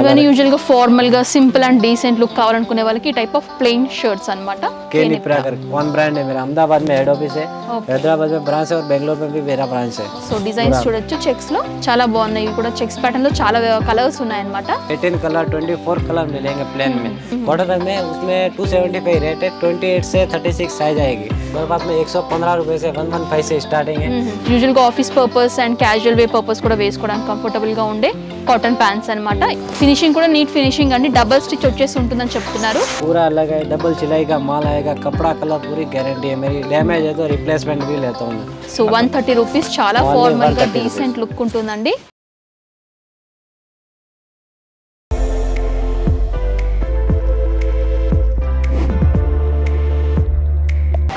ఇవన్నీ యూజువల్ గా ఫార్మల్ గా సింపుల్ అండ్ డీసెంట్ లుక్ కావాలనుకునే వాళ్ళకి ఈ టైప్ ఆఫ్ ప్లెయిన్ షర్ట్స్ అన్నమాట निप्रा कर वन ब्रांड है मेरा अहमदाबाद में हेड ऑफिस है हैदराबाद में ब्रांच है और बेंगलोर में भी मेरा ब्रांच है సో డిజైన్స్ చూడొచ్చు చెక్స్ లో చాలా బాగున్నాయి ఇవి కూడా చెక్స్ ప్యాటర్న్ లో చాలా కలర్స్ ఉన్నాయి అన్నమాట 18 कलर 24 कलर मिलेंगे प्लेन में बॉर्डर में उसमें 275 रेट है 28 से 36 साइज आएगी मेरे पास में 115 रुपए से 115 से स्टार्टिंग है యూజువల్ గా office purpose and casual way purpose కూడా వేసుకోవడానికి కంఫర్టబుల్ గా ఉండే కాటన్ ప్యాంట్స్ అన్నమాట ఫినిషింగ్ కూడా నీట్ ఫినిషింగ్ అండి డబుల్ స్టిచ్ వచ్చేసి ఉంటుందని చెప్తున్నారు पूरा अलग है डबल सिलाई का माल आएगा कपड़ा कलर पूरी गारंटी है मेरी डैमेज है तो रिप्लेसमेंट भी लेता हूँ సో 130 రూపీస్ చాలా ఫార్మల్ గా డీసెంట్ లుక్ ఉంటుందండి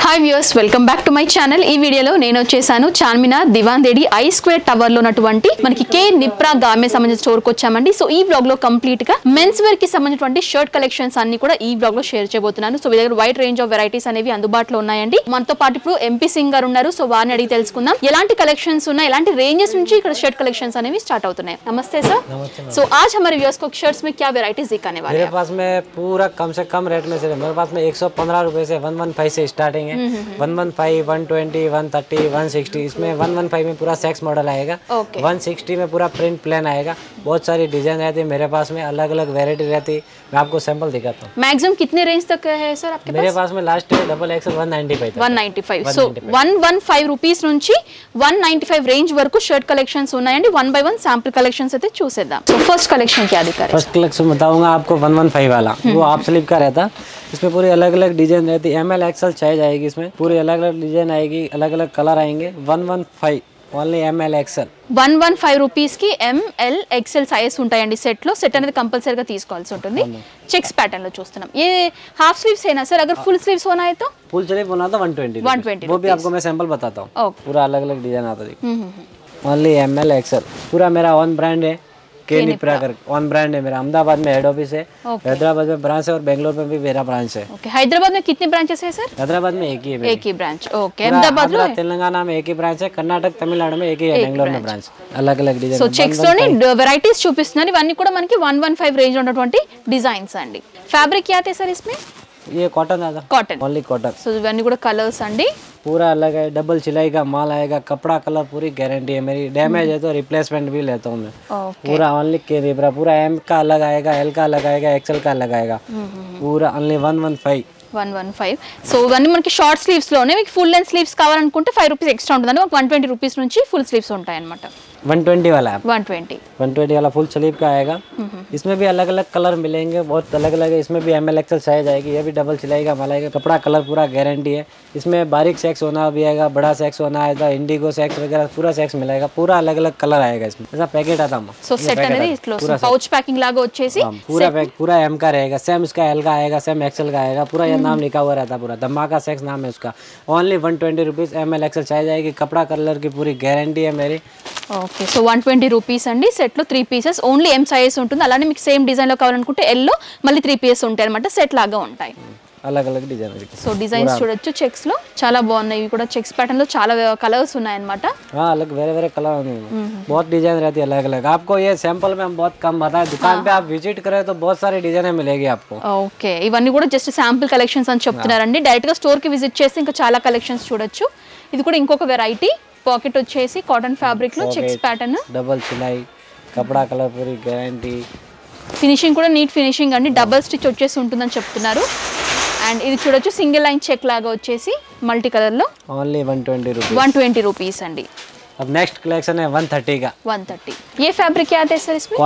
hi viewers welcome back to my channel ఈ వీడియోలో నేను వచ్చేసాను చార్మినార్ దివాన్ దేడి ఐ స్క్వేర్ టవర్ లో ఉన్నటువంటి మనకి కే నిప్రా గార్మెంట్ సంబంధించిన స్టోర్ కి వచ్చామండి సో ఈ బ్లాగ్ లో కంప్లీట్ గా మెన్స్ వేర్ కి సంబంధించినటువంటి షర్ట్ కలెక్షన్స్ అన్ని కూడా ఈ బ్లాగ్ లో షేర్ చేయబోతున్నాను సో మీ దగ్గర వైడ్ రేంజ్ ఆఫ్ వెరైటీస్ అనేవి అందుబాటులో ఉన్నాయండి మనతో పాటు ఇప్పుడు ఎంపీ సింగ్ గారు ఉన్నారు సో వారిని అడిగి తెలుసుకుందాం ఎలాంటి కలెక్షన్స్ ఉన్నాయి ఎలాంటి రేంజెస్ నుంచి ఇక్కడ షర్ట్ కలెక్షన్స్ అనేవి స్టార్ట్ అవుతున్నాయి నమస్తే సార్ సో आज हमारे व्यूअर्स को शर्ट्स में क्या वैरायटीज दिखाने वाले हैं मेरे पास में पूरा कम से कम रेट में से मेरे पास में 115 रुपए से 115 से स्टार्टिंग है 115 120 130 160 इसमें 115 में पूरा सेक्स मॉडल आएगा 160 में पूरा प्रिंट प्लान आएगा बहुत सारी डिजाइन रहती है मेरे पास में अलग अलग वेरायटी रहती है मैं आपको सैंपल दिखाता हूँ मैक्सिमम कितने रेंज तक है सर आपके मेरे पास में last double axle 195 so 115 rupees నుంచి 195 రేంజ్ వరకు షర్ట్ కలెక్షన్స్ ఉన్నాయండి 1 by 1 శాంపుల్ కలెక్షన్స్ అయితే చూసేద్దాం సో ఫస్ట్ కలెక్షన్ क्या दिखा रहे हैं फर्स्ट कलेक्शन बताऊंगा आपको 115 वाला वो आप स्लीव का रहता इसमें पूरी अलग अलग डिजाइन रहती है ML XL साइज आएगी इसमें पूरी अलग अलग डिजाइन आएगी अलग अलग कलर आएंगे 115 ఓన్లీ ML XL 115 రూపీస్ కి ML XL సైజ్ ఉంటాయండి సెట్ లో సెట్ అనేది కంపల్సరీగా తీసుకోవాల్సి ఉంటుంది చెక్స్ ప్యాటర్న్ లో చూస్తున్నాం ये हाफ स्लीव्स है ना सर अगर फुल स्लीव्स होना है तो फुल स्लीव होना तो 120 वो भी आपको मैं सैंपल बताता हूँ पूरा अलग अलग डिजाइन आता है ओनली ML XL पूरा मेरा ओन ब्रांड है के निप्रा कर ओन ब्रांड है मेरा अहमदाबाद में हेड ऑफिस है हैदराबाद में ब्रांच है और बेंगलोर में भी मेरा ब्रांच है हैदराबाद में कितने ब्रांचेस है सर हैदराबाद में एक ही ब्रांच ओके अहमदाबाद में तेलंगाना में एक ही ब्रांच है कर्नाटक तमिलनाडु में एक ही है बेंगलोर में ब्रांच अलग अलग डिजाइन సో చెక్స్ లోని వెరైటీస్ చూపిస్తున్నారు ఇవన్నీ కూడా మనకి 115 రేంజ్ ఉన్నటువంటి డిజైన్స్ అండి ఫ్యాబ్రిక్ क्या है सर इसमें ये कॉटन आता कॉटन ओनली कॉटन సో ఇవన్నీ కూడా కలర్స్ అండి पूरा अलग है डबल सिलाई का माल आएगा कपड़ा कलर पूरी गारंटी है मेरी डैमेज है तो रिप्लेसमेंट भी लेता हूँ मैं पूरा ओनली के निप्रा पूरा M का अलग आएगा L का अलग आएगा XL का अलग आएगा पूरा ओनली 115 సో ఇవన్నీ మనకి షార్ట్ స్లీవ్స్ లోనే మీకు ఫుల్ లెంత్ స్లీవ్స్ కావాలనుకుంటే 5 రూపీస్ ఎక్స్ట్రా ఉంటుందండి 120 రూపీస్ నుంచి ఫుల్ స్లీవ్స్ ఉంటాయి అన్నమాట 120 वाला 120 वाला फुल स्लीव का आएगा इसमें भी अलग अलग कलर मिलेंगे बहुत अलग अलग है इसमें भी ML XL साइज आएगी ये भी डबल सिलाई का माल आएगा कपड़ा कलर पूरा गारंटी है इसमें बारीक सेक्स होना भी आएगा बड़ा सेक्स होना आएगा इंडिगो सेक्स वगैरह पूरा सेक्स मिलेगा पूरा अलग अलग कलर आएगा इसमें ऐसा पैकेट आता है సో సెట్ అనేది ఇట్లా పౌచ్ ప్యాకింగ్ లాగా వచ్చేసి पूरा M का रहेगा सेम इसका L का आएगा सेम XL का आएगा पूरा ये नाम लिखा हुआ रहता है पूरा धमाका सेक्स नाम है उसका only 120 rupees ML XL size आएगी कपड़ा कलर की पूरी गारंटी है मेरी ఓకే సో 120 రూపీస్ అండి సెట్ లో 3 పీసెస్ ఓన్లీ M సైజ్ ఉంటుంది అలానే మీకు సేమ్ డిజైన్ లో కావాలనుకుంటే L లో మళ్ళీ 3 పీసెస్ ఉంటాయి అన్నమాట సెట్ లాగా ఉంటాయి अलग अलग डिजाइन సో డిజైన్స్ చూడొచ్చు చెక్స్ లో చాలా బాగున్నాయి ఇవి కూడా చెక్స్ ప్యాటర్న్ లో చాలా కలర్స్ ఉన్నాయి అన్నమాట हां अलग वेरे वेरे कलर बहुत डिजाइन रहती है अलग अलग आपको ये सैंपल में हम बहुत कम बताएं दुकान पे आप विजिट करें तो बहुत सारी डिजाइनें मिलेगी आपको ఓకే ఇవన్నీ కూడా జస్ట్ శాంపుల్ కలెక్షన్స్ అని చెప్తున్నారండి డైరెక్ట్ గా స్టోర్ కి విజిట్ చేస్తే ఇంకా చాలా కలెక్షన్స్ చూడొచ్చు ఇది కూడా ఇంకొక వెరైటీ పాకెట్ వచ్చేసి కాటన్ ఫ్యాబ్రిక్ లో చెక్స్ ప్యాటర్న్ डबल सिलाई कपड़ा कलर पूरी गारंटी ఫినిషింగ్ కూడా నీట్ ఫినిషింగ్ అండి డబుల్ స్టిచ్ వచ్చేసి ఉంటుందని చెప్తున్నారు అండ్ ఇది చూడొచ్చు సింగిల్ లైన్ చెక్ లాగా వచ్చేసి మల్టీ కలర్ లో ఓన్లీ 120 రూపీస్ అండి अब नेक्स्ट कलेक्शन है 130 का 130 ये फैब्रिक क्या आता है सर इसमें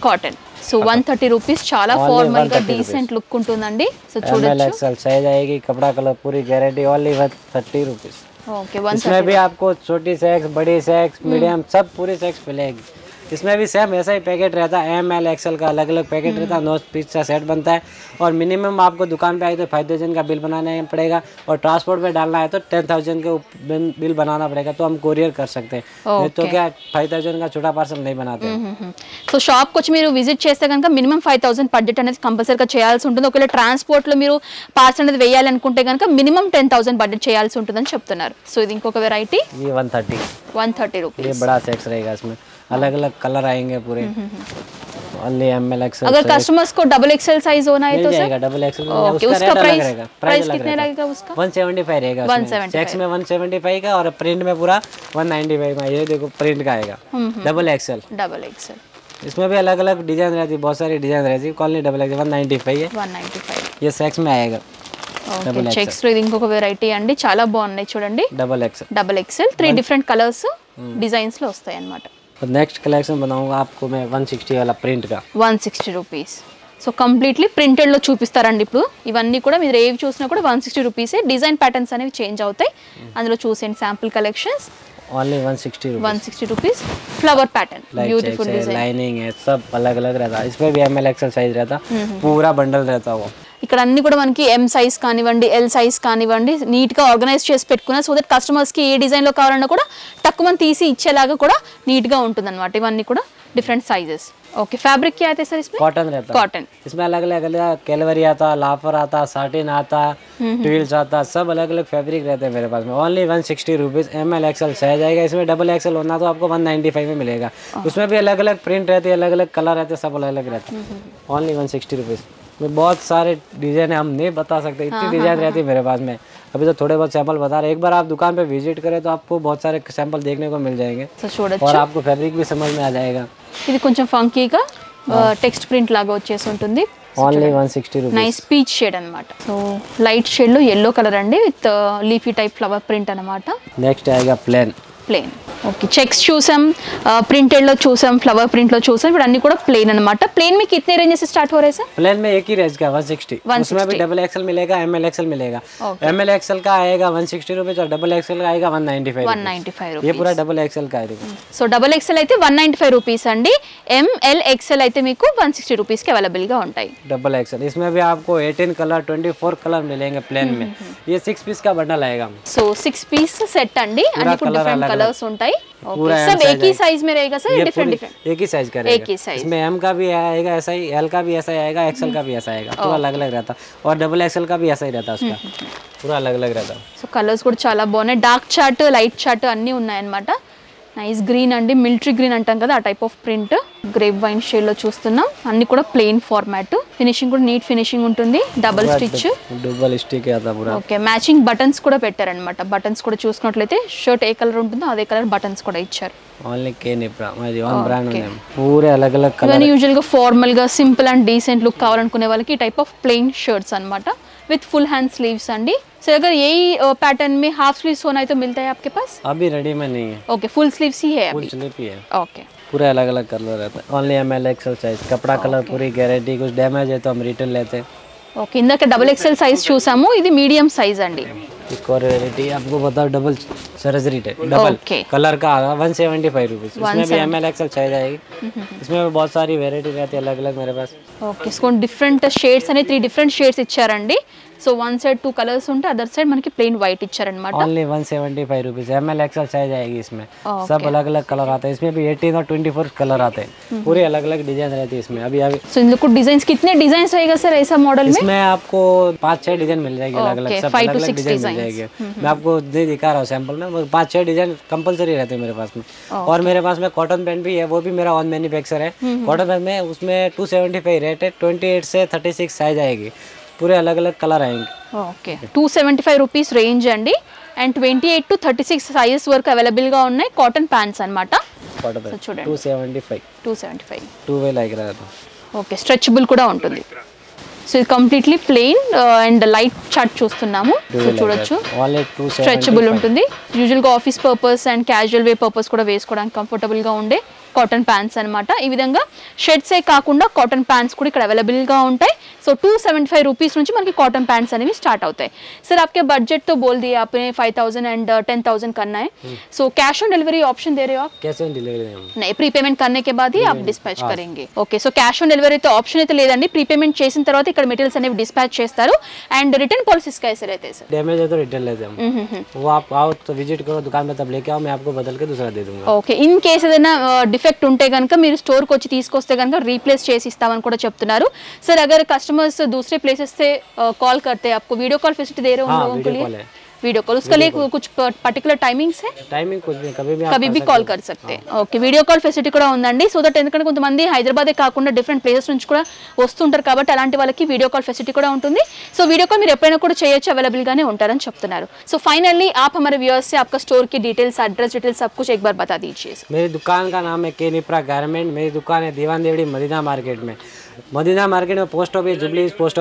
कॉटन సో 130 రూపీస్ చాలా ఫార్మల్ గా డీసెంట్ లుక్ ఉంటుందండి సో చూడొచ్చు ML XL साइज आएगी कपड़ा कलर पूरी गारंटी ओनली 130 रुपीस ओके इसमें भी आपको छोटी सेक्स बड़ी सेक्स मीडियम सब पूरी सेक्स मिलेगी इसमें भी सेम ऐसा ही पैकेट रहता है ML XL का अलग अलग पैकेट रहता है 9 पीस का सेट बनता है और मिनिमम आपको दुकान पे आए तो 5000 का बिल बनाना पड़ेगा और ट्रांसपोर्ट में डालना है तो 10000 का बिल बनाना पड़ेगा तो हम कोरियर कर सकते हैं नहीं तो क्या 5000 का छोटा पार्सल नहीं बनाते సో షాప్ వచ్చి మీరు విజిట్ చేస్తే కనుక మినిమం 5000 బడ్జెట్ అనేది కంపల్సరీగా చేయాల్సి ఉంటుంది ఒకవేళ ట్రాన్స్పోర్ట్ లో మీరు పార్సల్ అనేది వేయాలి అనుకుంటే కనుక మినిమం 10000 బడ్జెట్ చేయాల్సి ఉంటుందని చెప్తున్నారు సో ఇది ఇంకొక వెరైటీ ये 130 రూపీస్ ये बड़ा सेक्स रहेगा इसमें अलग अलग कलर आएंगे पूरे ओनली एमएल एक्सएल। अगर कस्टमर्स को डबल एक्सएल साइज होना है तो सर डबल एक्सएल उसका प्राइस कितने लगेगा उसका? 175 रहेगा। 175 चेक्स में 175 का और प्रिंट में पूरा 195 का। ये देखो प्रिंट का आएगा डबल एक्सएल। डबल एक्सएल इसमें भी अलग अलग डिजाइन रहती है, बहुत सारी डिजाइन रहती है। कॉलनी डबल एक्सएल 195 है। 195 ये सेक्स में आएगा। ఓకే చెక్స్ లో ఇది ఇంకొక వెరైటీ అండి, చాలా బాగున్నాయి చూడండి. Double excel 3 different colours designs లో వస్తాయి అన్నమాట. नेक्स्ट कलेक्शन बनाऊंगा आपको मैं 160 वाला प्रिंट का 160 రూపీస్. సో కంప్లీట్లీ ప్రింటెడ్ లో చూపిస్తారండి. ఇప్పుడు ఇవన్నీ కూడా మీరు ఏవి చూసినా కూడా 160 రూపీసే. డిజైన్ ప్యాటర్న్స్ అనేవి చేంజ్ అవుతాయి. అందులో చూసేయండి sample collections. Only 160 rupees flower pattern beautiful design lining है सब अलग अलग रहता है. इसमें भी एमएल एक्सएल साइज रहता पूरा बंडल रहता वो. ఇక్కడ అన్ని కూడా మనకి ఎం సైజ్ కానివ్వండి ఎల్ సైజ్ కానివ్వండి నీట్ గా ఆర్గనైజ్ చేసి పెట్టుకున్నా సో దట్ కస్టమర్స్ కి ఏ డిజైన్ లో కావాలన్నా కూడా తక్కువ మంది తీసి ఇచ్చేలాగా కూడా నీట్ గా ఉంటుందన్నమాట. ఇవన్నీ కూడా డిఫరెంట్ సైజెస్. ओके फैब्रिक क्या आता है सर इसमें? कॉटन रहता है. कॉटन इसमें अलग अलग कैलवरी आता, लाफर आता, साटिन आता, ट्विल्स आता, सब अलग अलग फैब्रिक रहते हैं मेरे पास में. Only 160 rupees. ML XL size आएगा. इसमें डबल एक्सएल होना तो आपको 195 में मिलेगा. उसमें भी अलग अलग प्रिंट रहती है, अलग अलग कलर रहते हैं, सब अलग अलग रहता है. ओनली 160 रुपीज़ में बहुत सारे डिजाइन हम नहीं बता सकते, इतनी डिजाइन रहती है मेरे पास में. अभी तो थोड़े बहुत सैंपल बता रहे. एक बार आप दुकान पे विजिट करें तो आपको बहुत सारे सैंपल देखने को मिल जाएंगे और आपको फैब्रिक भी समझ में आ जाएगा. ఇది కొంచెం ఫంకీగా టెక్స్ట్ ప్రింట్ లాగా వచ్చేసి ఉంటుంది. Only 160 rupees. Nice peach shade అన్నమాట. సో లైట్ షేడ్ లో yellow కలర్ అండి with leafy type flower print అన్నమాట. నెక్స్ట్ आएगा ప్లేన్. ओके चेक्स చూసాం, प्रिंटेड లో చూసాం, फ्लावर प्रिंट లో చూసాం. ఇప్పుడు అన్ని కూడా प्लेन అన్నమాట. प्लेन में कितने रेंज से स्टार्ट हो रहे हैं सर? प्लेन में एक ही रेंज का 160. उसमें भी डबल एक्सएल मिलेगा, एमएल एक्सएल मिलेगा. एमएल एक्सएल का आएगा 160 रुपीज और डबल एक्सएल का आएगा 195 रुपीस. ये पूरा डबल एक्सएल का आएगा. సో డబుల్ ఎక్సెల్ అయితే 195 రూపీస్ అండి. ఎంఎల్ ఎక్సెల్ అయితే మీకు 160 రూపీస్ కి అవైలబుల్ గా ఉంటాయి. डबल एक्सएल इसमें भी आपको 18 कलर 24 कलर मिलेंगे प्लेन में. ये 6 पीस का बंडल आएगा. సో 6 పీస్ సెట్ అండి. అన్ని కూడా डिफरेंट कलर्स ఉంటాయి. ओके सब एक ही साइज में रहेगा सर? डिफरेंट एक ही साइज का रहेगा. एक ही साइज. इसमें एम का भी आएगा ऐसा ही, एल का भी ऐसा ही आएगा, एक्सएल का भी ऐसा आएगा. पूरा अलग अलग रहता और डबल एक्सएल का भी ऐसा ही रहता उसका. पूरा अलग अलग रहता. సో కలర్స్ కూడా చాలా బాగున్నాయి. డార్క్ చార్ట్, లైట్ చార్ట్ అన్నీ ఉన్నాయన్నమాట. నైస్ గ్రీన్ అండి, మిలిటరీ గ్రీన్ అంటాం కదా ఆ type of print. Grape wine shade లో చూస్తున్నాం. అన్ని కూడా ప్లెయిన్ ఫార్మాట్. ఫినిషింగ్ కూడా నీట్ ఫినిషింగ్ ఉంటుంది. Double stitch. Okay matching buttons కూడా పెట్టారన్నమాట. బటన్స్ కూడా చూసుకున్నట్లయితే షర్ట్ ఏ కలర్ ఉంటుందో అదే కలర్ బటన్స్ కూడా ఇచ్చారు. ఓన్లీ కే నిప్రా మరి వన్ బ్రాండ్ నేమ్. పూరే अलग अलग కలర్. ఇవన్నీ యూజువల్ గా ఫార్మల్ గా సింపుల్ అండ్ డీసెంట్ లుక్ కావాలనుకునే వాళ్ళకి ఈ టైప్ ఆఫ్ ప్లెయిన్ షర్ట్స్ అన్నమాట विथ फुल हैंड स्लीव्स अंडी. सो अगर यही पैटर्न में हाफ स्लीव्स होना है तो मिलता है आपके पास? अभी रेडी में नहीं है. ओके फुल स्लीव्स ही है अभी. फुल स्लीव ही है. ओके पूरा अलग अलग कलर रहता है. Only ML XL size. कपड़ा कलर पूरी गारंटी. कुछ डैमेज है तो हम रिटर्न लेते हैं. ఓకే ఇందాక డబుల్ ఎక్సెల్ సైజ్ చూసాము. ఇది మీడియం సైజ్ అండి. एक और वैरायटी आपको बताओ double surgery type double colour का 175 रुपीज. इसमें भी एमएल एक्सएल साइज आएगी. इसमें भी बहुत सारी वैरायटी रहती है अलग अलग मेरे पास. ఓకే సో డిఫరెంట్ షేడ్స్ అనే 3 డిఫరెంట్ షేడ్స్ ఇచ్చారండి. సో వన్ సైడ్ 2 కలర్స్ ఉంటే అదర్ సైడ్ మనకి ప్లెయిన్ వైట్ ఇచ్చారన్నమాట. Only 175 rupees. M L XL size आएगी. इसमें सब अलग अलग कलर आते हैं. इसमें भी 18 और 24 कलर आते हैं. पूरे अलग अलग डिजाइन रहती है इसमें. अभी सो इन लोग को डिजाइन कितने डिजाइन रहेगा सर ऐसा मॉडल में? इसमें आपको 5-6 डिजाइन मिल जाएगी अलग अलग. सब अलग अलग डिजाइन मिल जाएगी. मैं आपको दे दिखा रहा हूँ सैंपल में. 5-6 डिजाइन कंपलसरी रहते हैं मेरे पास में. और मेरे पास में कॉटन पैंट भी है. वो भी मेरा ऑन मैन्युफैक्चर है. कॉटन पैंट में उसमें 275 रेट है. 28 से 36 साइज आएगी. पूरे अलग अलग कलर आएंगे. ఓకే 275 రూపీస్ రేంజ్ అండి. అండ్ 28 to 36 సైజెస్ వరకు అవైలబుల్ గా ఉన్నాయి. కాటన్ ప్యాంట్స్ అన్నమాట. చూడండి 275 టూ వే లైక్ రాదు. ఓకే స్ట్రెచబుల్ కూడా ఉంటుంది. సో ఇది completely plain and light chart చూస్తున్నాము. సో చూడొచ్చు స్ట్రెచబుల్ ఉంటుంది. యూజువల్ గా office purpose and casual way purpose కూడా వేసుకోవడానికి కంఫర్టబుల్ గా ఉండే కాటన్ ప్యాంట్స్ అన్నమాట. ఈ విధంగా షర్ట్సే కాకుండా కాటన్ ప్యాంట్స్ కూడా ఇక్కడ అవైలబుల్ గా ఉంటాయి. సో 275 రూపీస్ నుంచి మనకి కాటन पैंट्स అనేవి స్టార్ట్ అవుతాయి. सर आपके बजट तो बोल दिया आपने 5000 एंड 10000 करना है. So cash on delivery option दे रहे हो आप? कैश ऑन डिलीवरी नहीं, प्री पेमेंट करने के बाद ही आप डिस्पैच करेंगे. Okay so cash on delivery तो ఆప్షన్ అయితే లేదండి. ప్రీ పేమెంట్ చేసిన తర్వాత ఇక్కడ మెటీరియల్స్ అనేవి డిస్పాచ్ చేస్తారు. అండ్ రిటర్న్ పాలసీస్ कैसे रहते हैं सर? डैमेज है तो रिटर्न लेते हैं हम. वो आप आओ तो विजिट करो दुकान में, तब लेके आओ, मैं आपको बदल के दूसरा दे दूंगा. ఓకే ఇన్ కేస్ ఏదైనా డిఫెక్ట్ ఉంటే గనుక మీరు స్టోర్ కి వచ్చి తీసుకొస్తే గనుక రీప్లేస్ చేసి ఇస్తామని కూడా చెప్తున్నారు. सर अगर कस्टमर्स दूसरे प्लेसेस से कॉल करते हैं आपको वीडियो कॉल फैसिलिटी दे रहे हो उन लोगों के लिए? वीडियो कॉल, उसके लिए कुछ पर्टिकुलर टाइमिंग्स है? टाइमिंग कुछ भी, कभी भी कॉल कर सकते हैं. ఓకే, వీడియో కాల్ ఫెసిలిటీ కూడా ఉందండి. సో దట్ ఎందుకంటే కొంతమంది హైదరాబాదే కాకుండా డిఫరెంట్ ప్లేసెస్ నుంచి కూడా వస్తుంటారు కాబట్టి అలాంటి వాళ్ళకి వీడియో కాల్ ఫెసిలిటీ కూడా ఉంటుంది. సో వీడియో కాల్ మీరు ఎప్పుడైనా కూడా చేయొచ్చు, అవైలబుల్ గానే ఉంటారని చెప్తున్నారు. సో फाइनली आप हमारे व्यूअर्स से आपका स्टोर की डिटेल्स, एड्रेस डिटेल्स सब कुछ एक बार बता दीजिए. मेरी दुकान का नाम है के निप्रा गारमेंट. मेरी दुकान है दीवान देवड़ी मदीना मार्केट में. मदीना मार्केट में post office jubilee post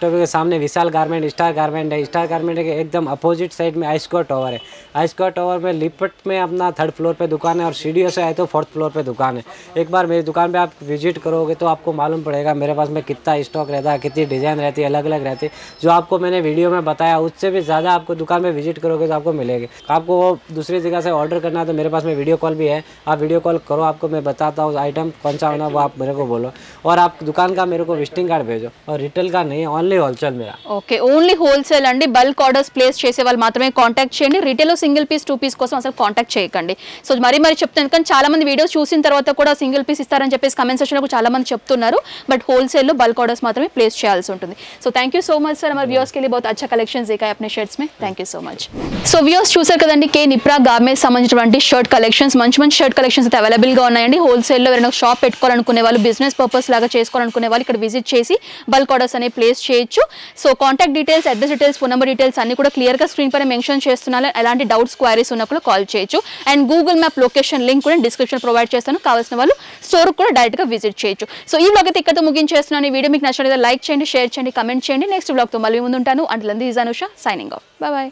office के सामने विशाल गारमेंट, स्टार गारमेंट है. स्टार गारमेंट के एकदम अपोजिट साइड में आई-स्क्वायर टावर है. आई-स्क्वायर टावर में लिपट में अपना 3rd फ्लोर पे दुकान है और सीढ़ियों से आए तो 4th फ्लोर पे दुकान है. एक बार मेरी दुकान पे आप विजिट करोगे तो आपको मालूम पड़ेगा मेरे पास में कितना स्टॉक रहता है, कितनी डिज़ाइन रहती है, अलग अलग रहती है. जो आपको मैंने वीडियो में बताया उससे भी ज़्यादा आपको दुकान में विजिट करोगे तो आपको मिलेगी. आपको वो दूसरी जगह से ऑर्डर करना है तो मेरे पास में वीडियो कॉल भी है. आप वीडियो कॉल करो, आपको मैं बताता हूँ आइटम कौन सा होना वो आप मेरे को बोलो. और आप दुकान का मेरे को विजिटिंग कार्ड भेजो. और रिटेल का नहीं, ఓన్లీ హోల్సేల్ मेरा. ఓకే, ఓన్లీ హోల్సేల్ అండి. బల్క్ ఆర్డర్స్ ప్లేస్ చేసే వాళ్ళు మాత్రమే కాంటాక్ట్ చేయండి. రిటైల్ సింగిల్ పీస్ 2 పీస్ కోసం అసలు కాంటాక్ట్ చేయకండి. సో మరి చెప్తాను కానీ చాలా మంది వీడియోస్ చూసిన తర్వాత కూడా సింగిల్ పీస్ ఇస్తారని చెప్పేసి కమెంట్ సెక్షన్ లో చాలా మంది చెప్తున్నారు. బట్ హోల్సేల్ లో బల్క్ ఆర్డర్స్ మాత్రమే ప్లేస్ చేయాల్సి ఉంటుంది. So thank you so much sir, हमारे व्यूअर्स के लिए बहुत अच्छा कलेक्शंस देखा है अपने शर्ट्स में. Thank you so much. So viewers చూసారు కదండి, కే నిప్రా గార్మెంట్స్ సంబంధించినటువంటి షర్ట్ కలెక్షన్స్, మంచి మంచి షర్ట్ కలెక్షన్స్ అయితే అవైలబుల్ గా ఉన్నాయండి. హోల్సేల్ లో ఎవరైనా షాప్ పెట్టుకోవాలనుకునే వాళ్ళు, బిజినెస్ పర్పస్ లాగా చేసుకోవాలనుకునే వాళ్ళు ఇక్కడ విజిట్ చేసి బల్క్ ఆర్డర్స్ అనేవి ప్లేస్ చేయొచ్చు. So contact details, address details, phone number details అన్ని కూడా క్లియర్ గా స్క్రీన్ పైన మెన్షన్ చేస్తున్నాను. ఎలాంటి డౌట్స్, క్వైరీస్ ఉన్నా కూడా కాల్ చేయొచ్చు. And Google map location link కూడా డిస్క్రిప్షన్ ప్రొవైడ్ చేస్తాను. కావాల్సిన వాళ్ళు స్టోర్ కూడా డైరెక్ట్ గా విజిట్ చేయొచ్చు. సో ఈ వ్లాగ్ అయితే ఇక్కడతో ముగించేస్తున్నాను. ఈ వీడియో మీకు నచ్చినట్లయితే లైక్ చేయండి, షేర్ చేయండి, కమెంట్ చేయండి. నెక్స్ట్ వ్లాగ్ తో మళ్ళీ ముందుంటాను. Until then this is Anusha signing off. Bye by.